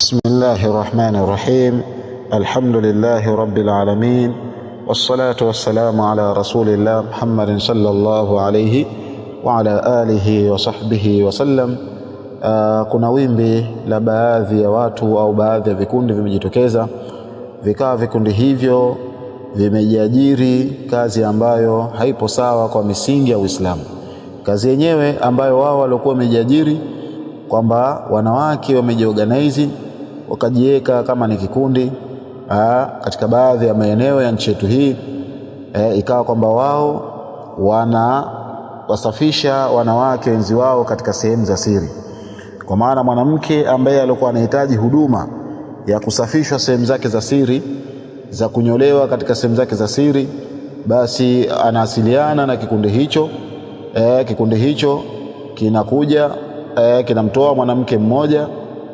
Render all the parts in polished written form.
بسم الله الرحمن الرحيم. الحمد لله رب العالمين، والصلاة والسلام على رسول الله محمد صلى الله عليه وعلى آله وصحبه وسلم. Kuna wimbi la baadhi ya watu au baadhi ya vikundi vimejitokeza, vikawa vikundi hivyo vimejiajiri kazi ambayo haipo sawa kwa misingi ya Uislamu. Kazi yenyewe ambayo wao walikuwa wamejiajiri kwamba wanawake wamejiorganize wakajiweka kama ni kikundi katika baadhi ya maeneo ya nchi yetu hii, ikawa kwamba wao wasafisha wanawake wenzi wao katika sehemu za siri. Kwa maana mwanamke ambaye alikuwa anahitaji huduma ya kusafishwa sehemu zake za siri, za kunyolewa katika sehemu zake za siri, basi anawasiliana na kikundi hicho. Kikundi hicho kinakuja kinamtoa mwanamke mmoja,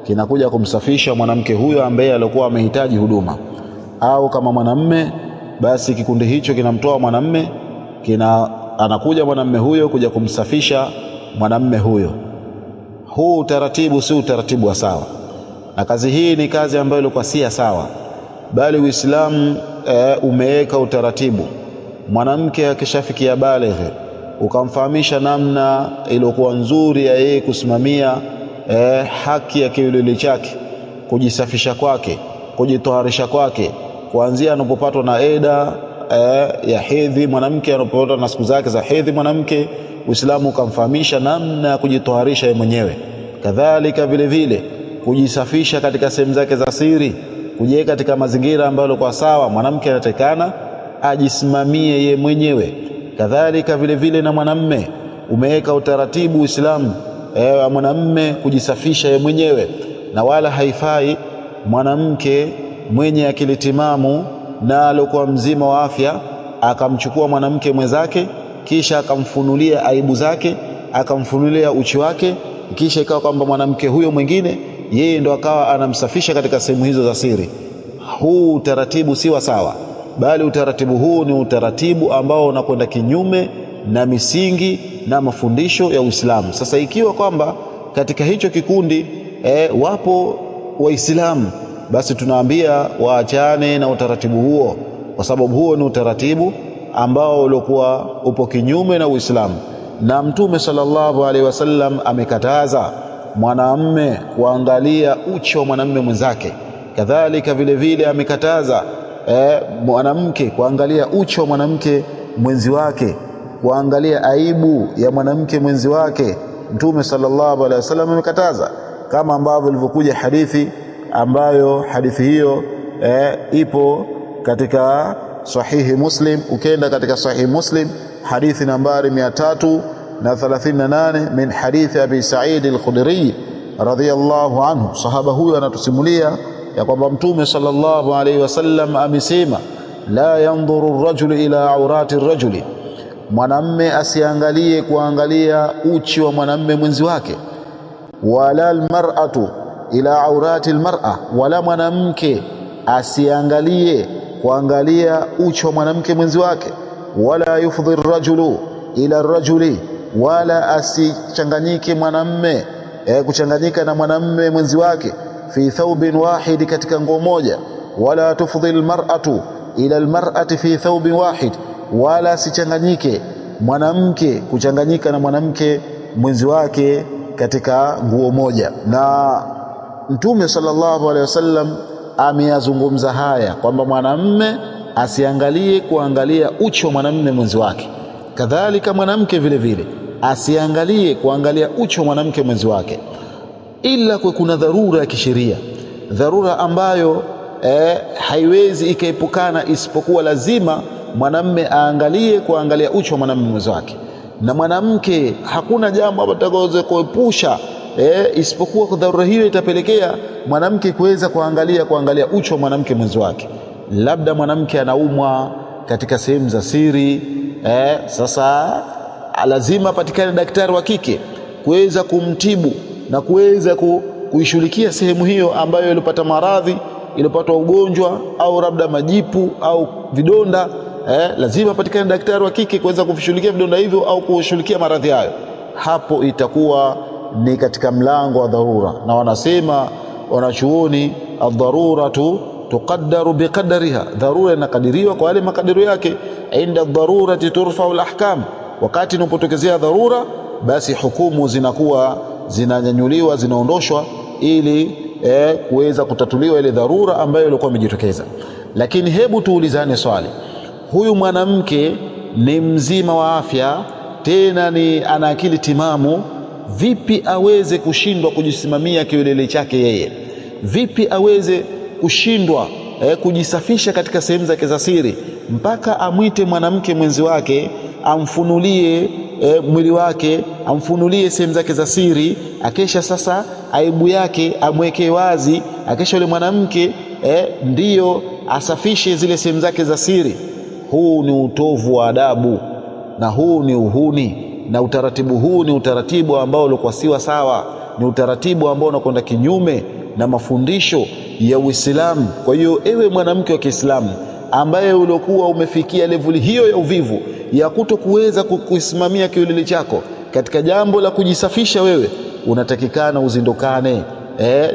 kinakuja kumsafisha mwanamke huyo ambaye alikuwa amehitaji huduma. Au kama mwanamume, basi kikundi hicho kinamtoa mwanamume, anakuja mwanamume huyo kuja kumsafisha mwanamume huyo. Huu utaratibu si utaratibu wa sawa, na kazi hii ni kazi ambayo ilikuwa si sawa, bali Uislamu umeweka utaratibu. Mwanamke akishafikia balighi, ukamfahamisha namna iliyokuwa nzuri ya yeye kusimamia haki ya kiwiliwili chake, kujisafisha kwake, kujitoharisha kwake, kuanzia anapopatwa na eda ya hedhi mwanamke, anapopatwa na siku zake za hedhi mwanamke, Uislamu ukamfahamisha namna ya kujitoharisha yeye mwenyewe. Kadhalika vile vile kujisafisha katika sehemu zake za siri, kujiweka katika mazingira ambayo yalikuwa sawa, mwanamke anatakana ajisimamie yeye mwenyewe. Kadhalika vile vile na mwanamume umeweka utaratibu Uislamu mwanamume kujisafisha yeye mwenyewe, na wala haifai mwanamke mwenye akili timamu na alikuwa mzima wa afya akamchukua mwanamke mwenzake, kisha akamfunulia aibu zake, akamfunulia uchi wake, kisha ikawa kwamba mwanamke huyo mwingine yeye ndo akawa anamsafisha katika sehemu hizo za siri. Huu utaratibu si wa sawa, bali utaratibu huu ni utaratibu ambao unakwenda kinyume na misingi na mafundisho ya Uislamu. Sasa ikiwa kwamba katika hicho kikundi wapo Waislamu, basi tunaambia waachane na utaratibu huo, kwa sababu huo ni utaratibu ambao ulikuwa upo kinyume na Uislamu. Na Mtume sallallahu alaihi wasallam amekataza mwanamume kuangalia uchi wa mwanamume mwenzake. Kadhalika vile vile amekataza mwanamke kuangalia uchi wa mwanamke mwenzi wake, kuangalia aibu ya mwanamke mwenzi wake. Mtume sallallahu alaihi wasallam amekataza, kama ambavyo ilivyokuja hadithi ambayo hadithi hiyo ipo katika sahihi Muslim. Ukienda katika sahihi Muslim hadithi nambari 338 min hadithi Abi Sa'id al-Khudri radhiyallahu anhu. Sahaba huyo anatusimulia ya kwamba Mtume sallallahu alaihi wasallam amesema, la yanzuru ar-rajulu ila awrati ar-rajuli, mwanamme asiangalie kuangalia uchi wa mwanamme mwenzi wake, wala al-mar'atu ila awrati al-mar'a, wala mwanamke asiangalie kuangalia uchi wa mwanamke mwenzi wake, wala yufdhi ar-rajulu ila ar-rajuli, wala asichanganyike mwanamme kuchanganyika na mwanamme mwenzi wake fi thawbin wahid, katika nguo moja, wala tufdhi al-mar'atu ila al-mar'ati fi thawbin wahid, wala asichanganyike mwanamke kuchanganyika na mwanamke mwenzi wake katika nguo moja. Na Mtume sallallahu alaihi wasallam ameyazungumza haya kwamba mwanamume asiangalie kuangalia uchi wa mwanamume mwenzi wake, kadhalika mwanamke vile vile asiangalie kuangalia uchi wa mwanamke mwenzi wake, ila kwa kuna dharura ya kisheria, dharura ambayo haiwezi ikaepukana, isipokuwa lazima mwanamume aangalie kuangalia uchi wa mwanamume mwenzi wake, na mwanamke hakuna jambo atakaloze kuepusha isipokuwa kwa dharura hiyo itapelekea mwanamke kuweza kuangalia uchi wa mwanamke mwenzi wake. Labda mwanamke anaumwa katika sehemu za siri, sasa lazima patikane daktari wa kike kuweza kumtibu na kuweza kuishughulikia sehemu hiyo ambayo ilipata maradhi, ilipata ugonjwa au labda majipu au vidonda. Lazima patikane daktari wa kike kuweza kushughulikia vidonda hivyo au kushughulikia maradhi hayo. Hapo itakuwa ni katika mlango wa dharura, na wanasema wanachuoni, ad-daruratu tuqaddaru biqadariha, dharura inakadiriwa kwa yale makadirio yake. Inda ad-darurati turfa'u al-ahkam, wakati inapotokezea dharura basi hukumu zinakuwa zinanyanyuliwa, zinaondoshwa ili kuweza kutatuliwa ile dharura ambayo ilikuwa imejitokeza. Lakini hebu tuulizane swali, huyu mwanamke ni mzima wa afya, tena ni ana akili timamu, vipi aweze kushindwa kujisimamia kiwelele chake yeye? Vipi aweze kushindwa kujisafisha katika sehemu zake za siri, mpaka amwite mwanamke mwenzi wake amfunulie mwili wake, amfunulie sehemu zake za siri, akesha sasa aibu yake amwekee wazi, akesha yule mwanamke ndiyo asafishe zile sehemu zake za siri? Huu ni utovu wa adabu, na huu ni uhuni, na utaratibu huu ni utaratibu ambao ulikuwa siwa sawa, ni utaratibu ambao unakwenda kinyume na mafundisho ya Uislamu. Kwa hiyo ewe mwanamke wa Kiislamu ambaye uliokuwa umefikia level hiyo ya uvivu ya kutokuweza kusimamia kiwelele chako katika jambo la kujisafisha, wewe unatakikana uzindukane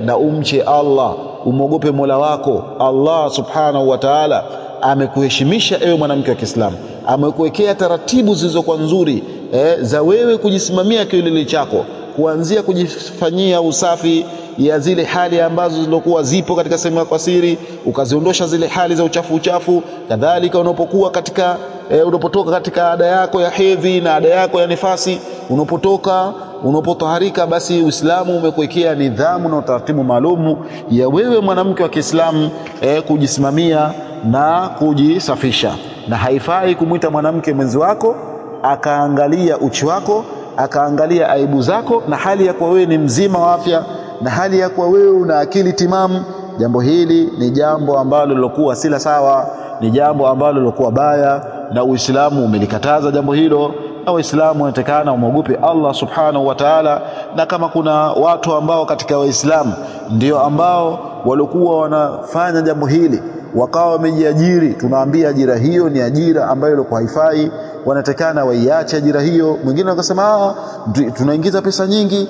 na umche Allah, umogope Mola wako. Allah subhanahu wa ta'ala amekuheshimisha ewe mwanamke wa Kiislamu, amekuwekea taratibu zilizokuwa nzuri za wewe kujisimamia kiwelele chako, kuanzia kujifanyia usafi ya zile hali ambazo zilikuwa zipo katika sehemu yako siri, ukaziondosha zile hali za uchafu. Kadhalika unapokuwa katika unapotoka katika ada yako ya hedhi na ada yako ya nifasi, unapotoharika, basi Uislamu umekuwekea nidhamu na utaratibu maalumu ya wewe mwanamke wa Kiislamu kujisimamia na kujisafisha. Na haifai kumwita mwanamke mwenzi wako akaangalia uchi wako, akaangalia aibu zako, na hali ya kuwa wewe ni mzima wa afya, na hali ya kuwa wewe una akili timamu. Jambo hili ni jambo ambalo lilokuwa sila sawa, ni jambo ambalo lilokuwa baya, na Uislamu umelikataza jambo hilo. Na Waislamu wanatakana wamogope Allah subhanahu wa ta'ala. Na kama kuna watu ambao katika Waislamu ndio ambao walikuwa wanafanya jambo hili wakawa wamejiajiri, tunaambia ajira hiyo ni ajira ambayo ilikuwa haifai, wanatakana waiache ajira hiyo. Mwingine akasema tunaingiza pesa nyingi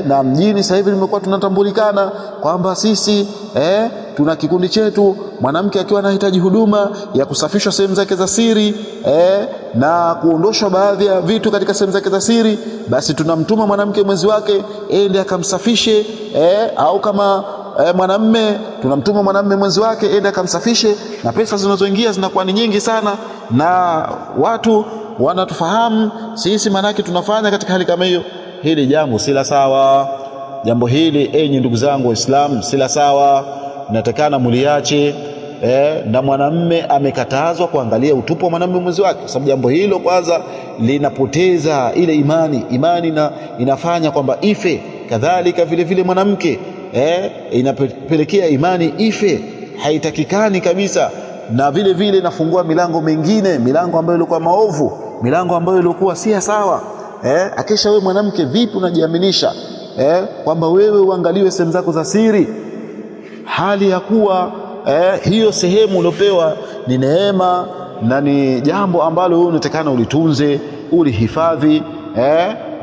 na mjini sasa hivi nimekuwa tunatambulikana kwamba sisi tuna kikundi chetu, mwanamke akiwa anahitaji huduma ya kusafishwa sehemu zake za siri na kuondoshwa baadhi ya vitu katika sehemu zake za siri, basi tunamtuma mwanamke mwenzi wake ende akamsafishe, au kama mwanamme tunamtuma mwanamme mwenzi wake ende akamsafishe, na pesa zinazoingia zinakuwa ni nyingi sana, na watu wanatufahamu sisi manake tunafanya katika hali kama hiyo. Hili jambo si la sawa. Jambo hili enyi ndugu zangu Waislamu si la sawa, natakana muliache. Na mwanamme amekatazwa kuangalia utupu wa mwanamme mwenzi wake, kwa sababu jambo hilo kwanza linapoteza ile imani na inafanya kwamba ife. Kadhalika vile vile mwanamke inapelekea imani ife, haitakikani kabisa. Na vile vile nafungua milango mingine, milango ambayo ilikuwa maovu, milango ambayo ilikuwa si sawa. Akisha wewe mwanamke vipi unajiaminisha kwamba wewe uangaliwe sehemu zako za siri, hali ya kuwa hiyo sehemu uliopewa ni neema na ni jambo ambalo wewe unatakana ulitunze, ulihifadhi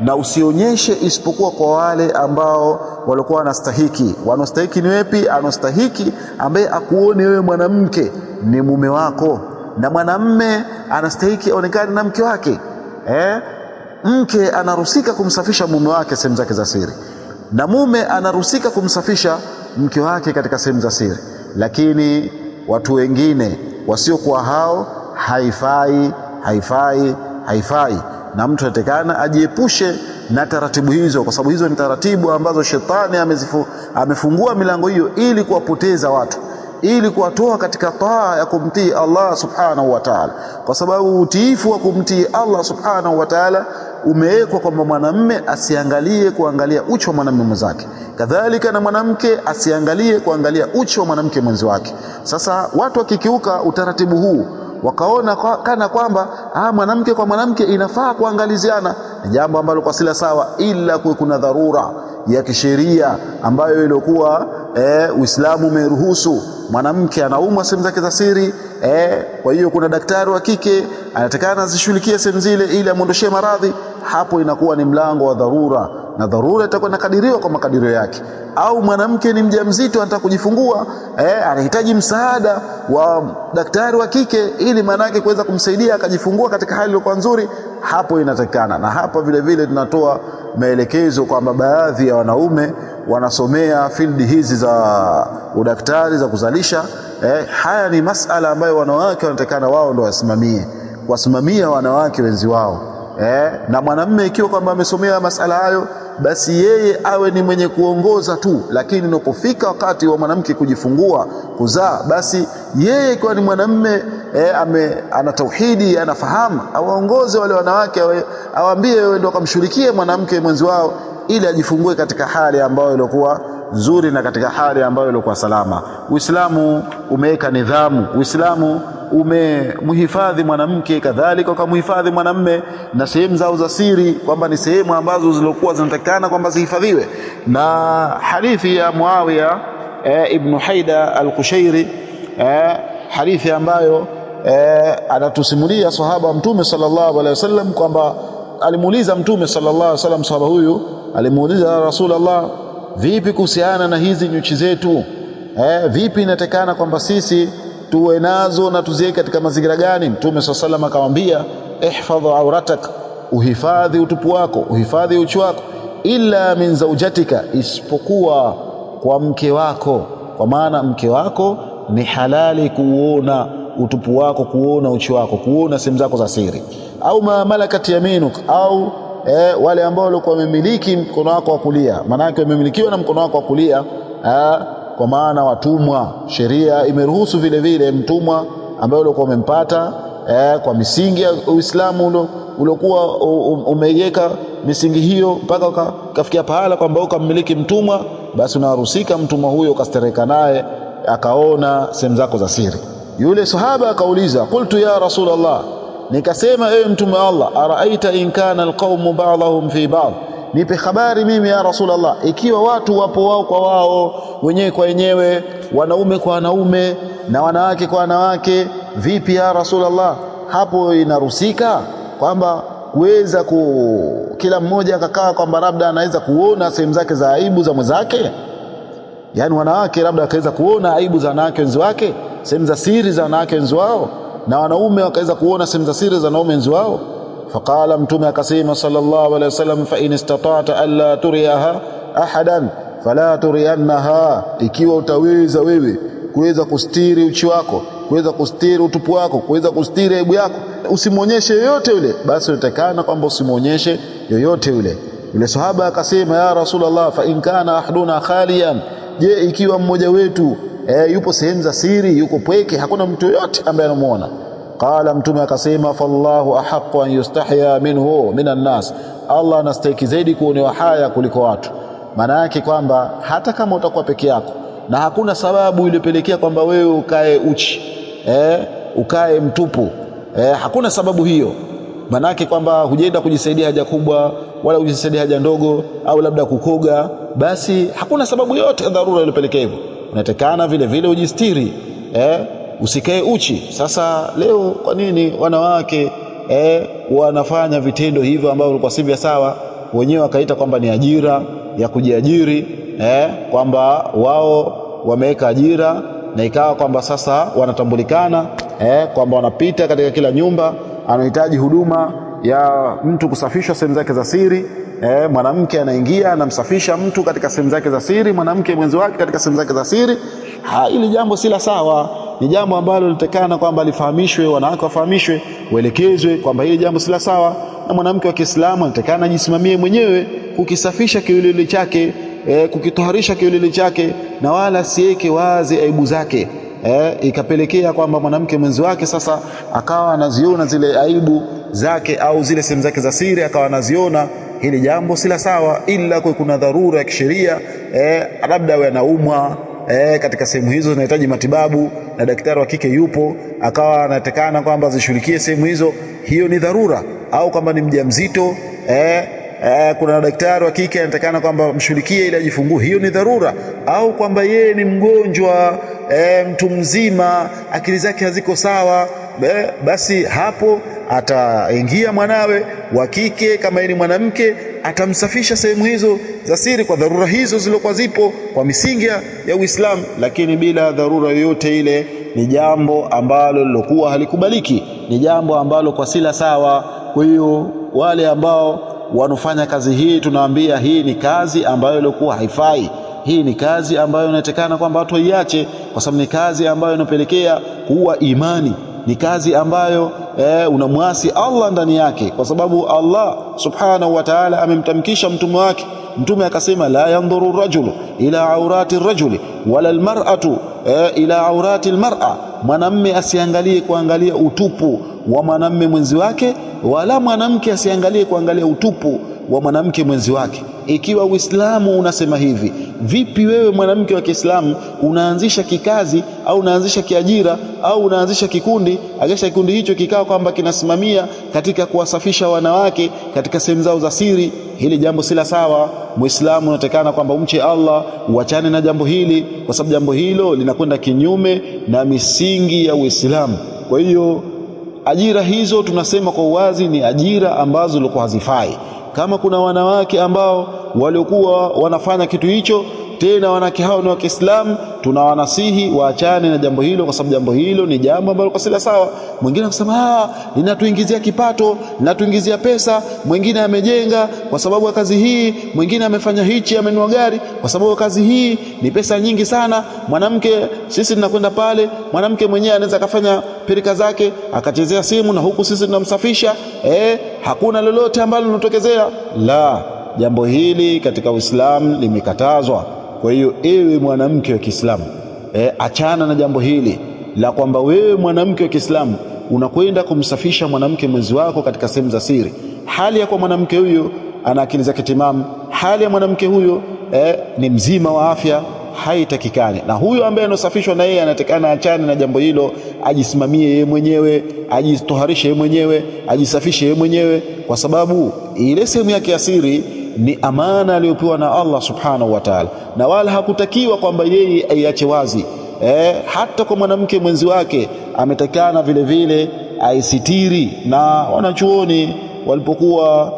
na usionyeshe isipokuwa kwa wale ambao walikuwa wanastahiki. Wanastahiki ni wepi? Anastahiki ambaye akuone wewe mwanamke ni mume wako, na mwanamme anastahiki aonekane na mke wake. Mke anaruhusika kumsafisha mume wake sehemu zake za siri, na mume anaruhusika kumsafisha mke wake katika sehemu za siri. Lakini watu wengine wasiokuwa hao haifai. Na mtu anatakana ajiepushe na taratibu hizo, kwa sababu hizo ni taratibu ambazo shetani amefungua milango hiyo ili kuwapoteza watu, ili kuwatoa katika taa ya kumtii Allah subhanahu wa ta'ala, kwa sababu utiifu wa kumtii Allah subhanahu wa ta'ala umewekwa kwamba mwanamume asiangalie kuangalia uchi wa mwanamume mwenzake, kadhalika na mwanamke asiangalie kuangalia uchi wa mwanamke mwenzi wake. Sasa watu wakikiuka utaratibu huu, wakaona kana kwamba mwanamke kwa mwanamke inafaa kuangaliziana, ni jambo ambalo kwa sila sawa, ila kuna dharura ya kisheria ambayo ilikuwa Uislamu umeruhusu. Mwanamke anaumwa sehemu zake za siri, kwa hiyo kuna daktari wa kike anatakana azishughulikie sehemu zile ili amondoshee maradhi. Hapo inakuwa ni mlango wa dharura, na dharura itakuwa inakadiriwa kwa makadirio yake. Au mwanamke ni mjamzito anataka kujifungua, anahitaji msaada wa daktari wa kike ili manake kuweza kumsaidia akajifungua katika hali iliyokuwa nzuri, hapo inatakikana. Na hapa vile vile tunatoa maelekezo kwamba baadhi ya wanaume wanasomea field hizi za udaktari za kuzalisha. Haya ni masala ambayo wanawake wanatakana wao ndio wasimamia wanawake wenzi wao. Na mwanamume ikiwa kwamba amesomea masala hayo, basi yeye awe ni mwenye kuongoza tu, lakini unapofika wakati wa mwanamke kujifungua kuzaa, basi yeye ikiwa ni mwanamume ana tauhidi, anafahamu, awaongoze wale wanawake, awaambie wewe ndio akamshirikie mwanamke mwenzi wao ili ajifungue katika hali ambayo ilikuwa nzuri na katika hali ambayo ilikuwa salama. Uislamu umeweka nidhamu, Uislamu umemhifadhi mwanamke, kadhalika ukamhifadhi mwanamume na sehemu zao za siri, kwamba ni sehemu ambazo zilikuwa zinatakana kwamba zihifadhiwe. Na hadithi ya Muawiya ibn Haida al-Kushairi, hadithi ambayo anatusimulia sahaba Mtume sallallahu alaihi wasallam kwamba alimuuliza Mtume sallallahu alaihi wasallam, sahaba huyu alimuuliza, ya Rasulullah, vipi kuhusiana na hizi nyuchi zetu? Vipi inatakana kwamba sisi tuwe nazo na tuziweke katika mazingira gani? Mtume sallallahu alaihi wasallam akamwambia, ihfadh auratak, uhifadhi utupu wako, uhifadhi uchi wako, illa min zawjatika, isipokuwa kwa mke wako. Kwa maana mke wako ni halali kuona utupu wako, kuona uchi wako, kuona sehemu zako za siri. Au ma malakat yaminuk, au wale ambao walikuwa wamemiliki mkono wako wa kulia, maana yake wamemilikiwa na mkono wako wa kulia, kwa maana watumwa. Sheria imeruhusu vile vile mtumwa ambaye ulikuwa umempata kwa misingi ya Uislamu uliokuwa umeiweka misingi hiyo mpaka kafikia pahala kwamba ukammiliki mtumwa, basi unaruhusika mtumwa huyo ukastereka naye akaona sehemu zako za siri. Yule sahaba akauliza, qultu ya Rasulullah, nikasema ewe mtume wa Allah, araaita in kana alqaumu ba'dhum fi ba'd, nipe habari mimi ya Rasulullah, ikiwa watu wapo wao kwa wao, wenyewe kwa wenyewe, wanaume kwa wanaume na wanawake kwa wanawake, vipi ya Rasulullah? Hapo inarusika kwamba kuweza kila mmoja akakaa kwamba labda anaweza kuona sehemu zake za aibu za mwenzake, yani wanawake labda akaweza kuona aibu za wanawake wenzi wake, sehemu za siri za wanawake wenzi wao, na wanaume wakaweza kuona sehemu za siri za wanaume wenzi wao. Faqala, mtume akasema sallallahu alaihi wasallam, fa in istata'ta alla turiyaha ahadan fala turiyannaha, ikiwa utaweza wewe kuweza kustiri uchi wako, kuweza kustiri utupu wako, kuweza kustiri aibu yako, usimuonyeshe yoyote yule, basi utakana kwamba usimuonyeshe yoyote yule. Yule sahaba akasema, ya Rasulullah, fa in kana ahduna khaliyan, je, ikiwa mmoja wetu yupo sehemu za siri, yuko pweke, hakuna mtu yoyote ambaye anamuona? Qala, mtume akasema, fallahu ahaqqu an yustahya minhu minan nas, Allah anastahili zaidi kuonewa haya kuliko watu. Maana yake kwamba hata kama utakuwa peke yako na hakuna sababu iliyopelekea kwamba wewe ukae uchi, ukae mtupu, hakuna sababu hiyo, maana yake kwamba hujaenda kujisaidia haja kubwa wala kujisaidia haja ndogo, au labda kukoga, basi hakuna sababu yote ya dharura iliyopelekea hivyo, unatakana vile vile ujistiri, usikae uchi. Sasa leo kwa nini wanawake wanafanya vitendo hivyo ambavyo kwa sivyo sawa, wenyewe wakaita kwamba ni ajira ya kujiajiri, kwamba wao wameweka ajira, na ikawa kwamba sasa wanatambulikana, kwamba wanapita katika kila nyumba, anahitaji huduma ya mtu kusafishwa sehemu zake za siri, mwanamke anaingia anamsafisha mtu katika sehemu zake za siri, mwanamke mwenzi wake katika sehemu zake za siri. Hili jambo si la sawa, ni jambo ambalo litakana kwamba lifahamishwe, wanawake wafahamishwe, waelekezwe kwamba hili jambo si la sawa, na mwanamke wa Kiislamu anatakana ajisimamie mwenyewe kukisafisha kiwiliwili chake, kukitoharisha kiwiliwili chake, na wala siweke wazi aibu zake, ikapelekea kwamba mwanamke mwenzi wake sasa akawa anaziona zile aibu zake au zile sehemu zake za siri akawa anaziona. Hili jambo si la sawa, ila kwa kuna dharura ya kisheria, labda awe anaumwa, katika sehemu hizo zinahitaji matibabu na daktari wa kike yupo, akawa anatakana kwamba zishughulikie sehemu hizo, hiyo ni dharura. Au kama ni mjamzito, kuna daktari wa kike anatakana kwamba mshughulikie ili ajifungue, hiyo ni dharura. Au kwamba yeye ni mgonjwa, mtu mzima, akili zake haziko sawa, basi hapo ataingia mwanawe wa kike, kama ni mwanamke atamsafisha sehemu hizo za siri kwa dharura hizo zilokuwa zipo kwa misingi ya Uislamu, lakini bila dharura yoyote ile ni jambo ambalo lilokuwa halikubaliki, ni jambo ambalo kwa sila sawa. Kwa hiyo wale ambao wanafanya kazi hii tunawaambia hii ni kazi ambayo ilikuwa haifai. Hii ni kazi ambayo inatakana kwamba watu waiache, kwa sababu ni kazi ambayo inapelekea kuua imani, ni kazi ambayo unamwasi Allah ndani yake, kwa sababu Allah subhanahu wa ta'ala amemtamkisha mtume wake. Mtume akasema la yanzuru rajulu ila aurati rajuli wala almar'atu ila aurati almar'a, mwanamme asiangalie kuangalia utupu wa mwanamme mwenzi wake, wala mwanamke asiangalie kuangalia utupu wa mwanamke mwenzi wake. Ikiwa Uislamu unasema hivi, vipi wewe mwanamke wa Kiislamu unaanzisha kikazi au unaanzisha kiajira au unaanzisha kikundi, akisha kikundi hicho kikao kwamba kinasimamia katika kuwasafisha wanawake katika sehemu zao za siri? Hili jambo si la sawa. Muislamu unatakana kwamba umche Allah, uachane na jambo hili, kwa sababu jambo hilo linakwenda kinyume na misingi ya Uislamu. Kwa hiyo ajira hizo tunasema kwa uwazi ni ajira ambazo zilikuwa hazifai. Kama kuna wanawake ambao waliokuwa wanafanya kitu hicho, tena wanawake hao ni wa Kiislamu, tunawanasihi waachane na jambo hilo, kwa sababu jambo hilo ni jambo ambalo kwa sila sawa. Mwingine anasema linatuingizia kipato, linatuingizia pesa, mwingine amejenga kwa sababu ya kazi hii, mwingine amefanya hichi, amenunua gari kwa sababu ya kazi hii, ni pesa nyingi sana. Mwanamke sisi tunakwenda pale, mwanamke mwenyewe anaweza kafanya pirika zake akachezea simu na huku sisi tunamsafisha, hakuna lolote ambalo linatokezea. La, jambo hili katika Uislamu limekatazwa. Kwa hiyo ewe mwanamke wa Kiislamu, achana na jambo hili la kwamba wewe mwanamke wa Kiislamu unakwenda kumsafisha mwanamke mwenzi wako katika sehemu za siri, hali ya kwa mwanamke huyo ana akili zake timamu, hali ya mwanamke huyo ni mzima wa afya. Haitakikani. Na huyo ambaye anasafishwa na yeye anatakana achane na jambo hilo, ajisimamie yeye mwenyewe, ajitoharishe yeye mwenyewe, ajisafishe yeye mwenyewe, kwa sababu ile sehemu yake ya siri ni amana aliyopewa na Allah subhanahu wa ta'ala, na wala hakutakiwa kwamba yeye aiache wazi. Hata kwa mwanamke mwenzi wake ametakana vile vile aisitiri. Na wanachuoni walipokuwa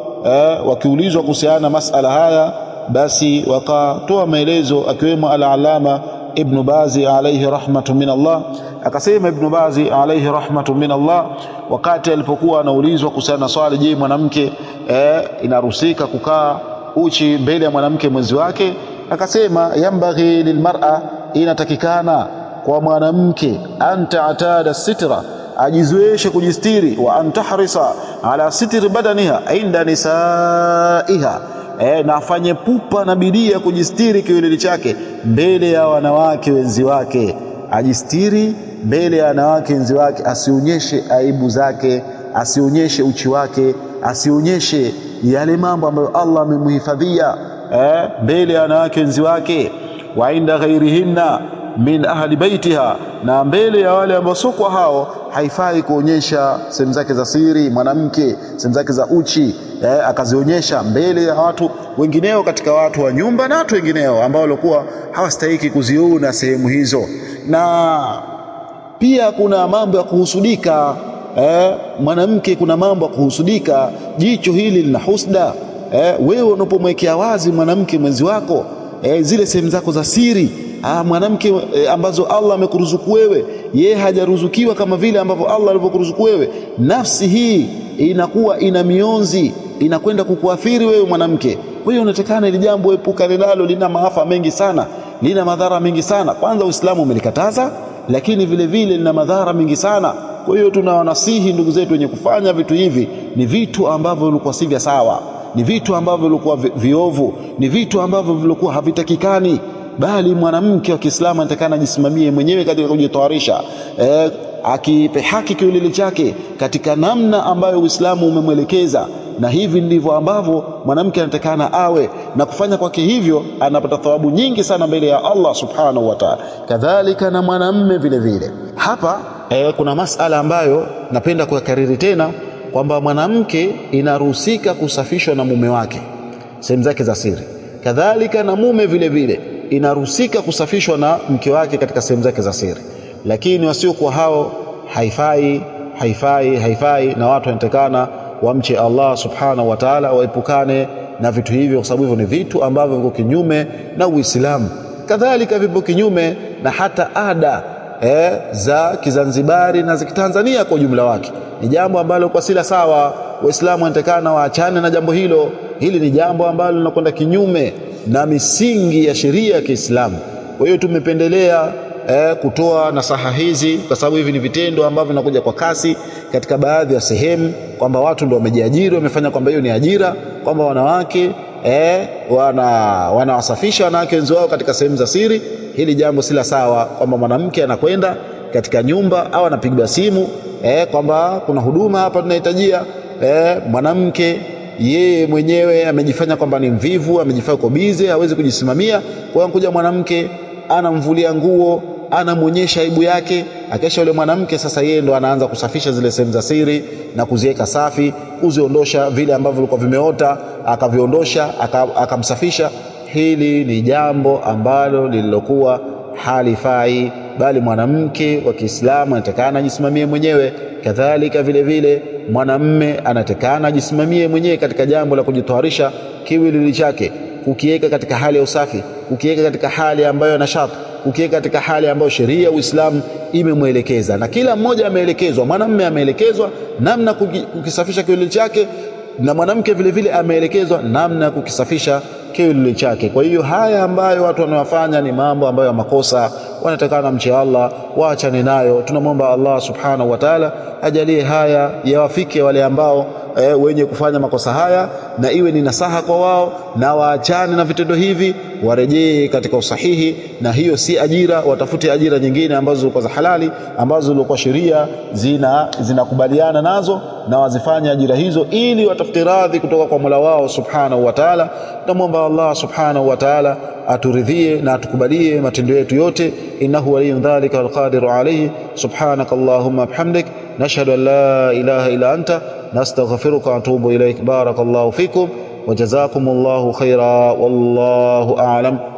wakiulizwa kuhusiana na masala haya, basi wakatoa maelezo, akiwemo al-Allama Ibn Bazi alayhi rahmatu min Allah. Akasema Ibn Bazi alayhi rahmatu min Allah, wakati alipokuwa anaulizwa kuhusiana na swali, je, mwanamke inarusika kukaa uchi mbele ya mwanamke mwenzi wake, akasema yambaghi lilmar'a, inatakikana kwa mwanamke anta'tada sitra, ajizoeshe kujistiri, wa antahrisa ala sitri badaniha inda nisaiha, na afanye pupa na bidii ya kujistiri kiwiliwili chake mbele ya wanawake wenzi wake. Ajistiri mbele ya wanawake wenzi wake, asionyeshe aibu zake, asionyeshe uchi wake, asionyeshe yale mambo ambayo Allah amemhifadhia mbele ya wanawake wenzi wake. Wa inda ghairihinna min ahli baitiha, na mbele ya wale ambao sio kwa hao haifai kuonyesha sehemu zake za siri mwanamke, sehemu zake za uchi akazionyesha mbele ya watu wengineo katika watu wa nyumba na watu wengineo ambao walikuwa hawastahiki kuziona sehemu hizo. Na pia kuna mambo ya kuhusudika. Mwanamke kuna mambo ya kuhusudika, jicho hili lina husda. Wewe unapomwekea wazi mwanamke mwenzi wako zile sehemu zako za siri, mwanamke ambazo Allah amekuruzuku wewe, yeye hajaruzukiwa kama vile ambavyo Allah alivyokuruzuku wewe, nafsi hii inakuwa ina mionzi, inakwenda kukuathiri wewe mwanamke. Kwa hiyo unatakana ile jambo epukane nalo, lina maafa mengi sana, lina madhara mengi sana. Kwanza Uislamu umelikataza, lakini vile vile lina madhara mengi sana. Kwa hiyo tunawanasihi ndugu zetu wenye kufanya vitu hivi, ni vitu ambavyo vilikuwa si vya sawa, ni vitu ambavyo vilikuwa viovu, ni vitu ambavyo vilikuwa havitakikani, bali mwanamke wa Kiislamu anatakana ajisimamie mwenyewe katika kujitawarisha, akipe haki kiwiliwili chake katika namna ambayo Uislamu umemwelekeza. Na hivi ndivyo ambavyo mwanamke anatakana awe, na kufanya kwake hivyo anapata thawabu nyingi sana mbele ya Allah subhanahu wa ta'ala. Kadhalika na mwanamume vile vile. Hapa kuna masala ambayo napenda kuyakariri tena, kwamba mwanamke inaruhusika kusafishwa na mume wake sehemu zake za siri. Kadhalika na mume vile vile inaruhusika kusafishwa na mke wake katika sehemu zake za siri, lakini wasiokuwa hao haifai, haifai, na watu wanatakana wamche Allah subhanahu wa ta'ala, waepukane na vitu hivyo, kwa sababu hivyo ni vitu ambavyo viko kinyume na Uislamu. Kadhalika vipo kinyume na hata ada za Kizanzibari na za Kitanzania kwa ujumla wake. Ni jambo ambalo kwa sila sawa, Waislamu wanatakana waachane na jambo hilo. Hili ni jambo ambalo linakwenda kinyume na misingi ya sheria ya Kiislamu. Kwa hiyo tumependelea kutoa nasaha hizi, kwa sababu hivi ni vitendo ambavyo vinakuja kwa kasi katika baadhi ya sehemu, kwamba watu ndio wamejiajiri, wamefanya kwamba hiyo ni ajira, kwamba wanawake wanawasafisha wanawake wenzao katika sehemu za siri. Hili jambo si la sawa, kwamba mwanamke anakwenda katika nyumba au anapiga simu kwamba kuna huduma hapa tunahitajia. Mwanamke yeye mwenyewe amejifanya kwamba ni mvivu, amejifanya uko bize, hawezi kujisimamia. Kwa hiyo kuja mwanamke anamvulia nguo, anamuonyesha aibu yake, akesha yule mwanamke sasa yeye ndo anaanza kusafisha zile sehemu za siri na kuziweka safi, kuziondosha vile ambavyo vilikuwa vimeota, akaviondosha, akamsafisha. Hili ni jambo ambalo lililokuwa halifai, bali mwanamke wa Kiislamu anatakana ajisimamie mwenyewe. Kadhalika vile vile mwanamme anatakana ajisimamie mwenyewe katika jambo la kujitoharisha kiwiliwili chake, kukiweka katika hali ya usafi, kukiweka katika hali ambayo nashati, kukiweka katika hali ambayo sheria ya Uislamu imemwelekeza. Na kila mmoja ameelekezwa, mwanamme ameelekezwa namna kukisafisha kiwiliwili chake, na mwanamke vile vile ameelekezwa namna kukisafisha kiwiliwili chake. Kwa hiyo haya ambayo watu wanayofanya ni mambo ambayo ya makosa, wanatakana mche Allah, waachane nayo. Tunamwomba Allah subhanahu wa ta'ala ajalie haya yawafike wale ambao wenye kufanya makosa haya, na iwe ni nasaha kwa wao, na waachane na vitendo hivi, warejee katika usahihi. Na hiyo si ajira, watafute ajira nyingine ambazo zilikuwa za halali, ambazo zilikuwa sheria zinakubaliana nazo, na wazifanye ajira hizo ili watafute radhi kutoka kwa Mola wao subhanahu wa ta'ala. Tunamwomba Allah subhanahu wa ta'ala aturidhie na atukubalie matendo yetu yote. Innahu waliyyu dhalika wal qadiru alayhi. Subhanaka Allahumma bihamdik, nashhadu an la ilaha illa anta, nastaghfiruka wa atubu ilaik. Barakallahu fikum wa jazakumullahu khaira, wallahu a'lam.